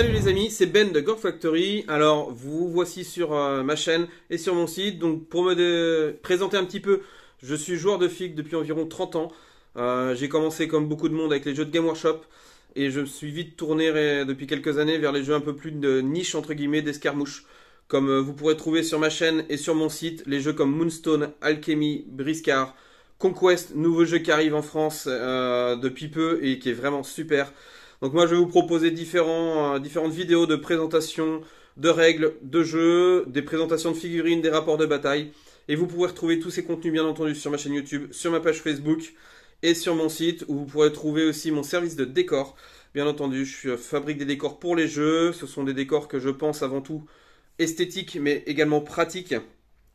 Salut les amis, c'est Ben de Gorg Factory. Alors, vous voici sur ma chaîne et sur mon site. Donc, pour me présenter un petit peu, je suis joueur de FIG depuis environ 30 ans. J'ai commencé comme beaucoup de monde avec les jeux de Game Workshop et je me suis vite tourné depuis quelques années vers les jeux un peu plus de niche, entre guillemets, d'escarmouche. Comme vous pourrez trouver sur ma chaîne et sur mon site, les jeux comme Moonstone, Alchemy, Briscard, Conquest, nouveau jeu qui arrive en France depuis peu et qui est vraiment super. Donc moi je vais vous proposer différentes vidéos de présentation, de règles, de jeux, des présentations de figurines, des rapports de bataille. Et vous pourrez retrouver tous ces contenus bien entendu sur ma chaîne YouTube, sur ma page Facebook et sur mon site où vous pourrez trouver aussi mon service de décor. Bien entendu, je fabrique des décors pour les jeux. Ce sont des décors que je pense avant tout esthétiques mais également pratiques.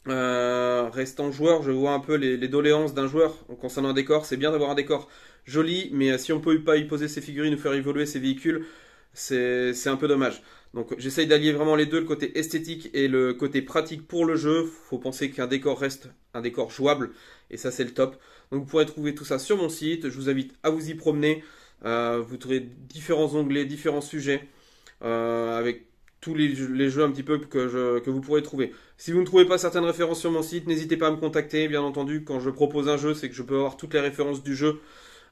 Restant joueur, je vois un peu les doléances d'un joueur concernant un décor. C'est bien d'avoir un décor joli, mais si on peut pas y poser ses figurines ou faire évoluer ses véhicules, c'est un peu dommage. Donc j'essaye d'allier vraiment les deux, le côté esthétique et le côté pratique pour le jeu. Faut penser qu'un décor reste un décor jouable, et ça c'est le top. Donc vous pourrez trouver tout ça sur mon site. Je vous invite à vous y promener. Vous trouverez différents onglets, différents sujets avec tous les jeux un petit peu que vous pourrez trouver. Si vous ne trouvez pas certaines références sur mon site, n'hésitez pas à me contacter. Bien entendu, quand je propose un jeu, c'est que je peux avoir toutes les références du jeu.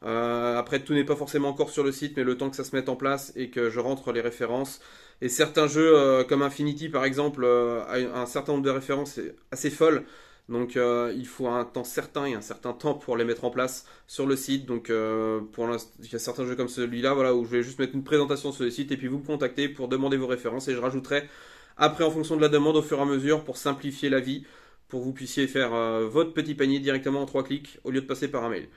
Après, tout n'est pas forcément encore sur le site, mais le temps que ça se mette en place et que je rentre les références. Et certains jeux, comme Infinity par exemple, a un certain nombre de références assez folles. Donc il faut un temps certain et un certain temps pour les mettre en place sur le site. Donc pour l'instant, il y a certains jeux comme celui-là, voilà, où je vais juste mettre une présentation sur le site et puis vous me contactez pour demander vos références et je rajouterai après en fonction de la demande au fur et à mesure pour simplifier la vie, pour que vous puissiez faire votre petit panier directement en 3 clics au lieu de passer par un mail.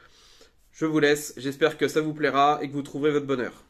Je vous laisse, j'espère que ça vous plaira et que vous trouverez votre bonheur.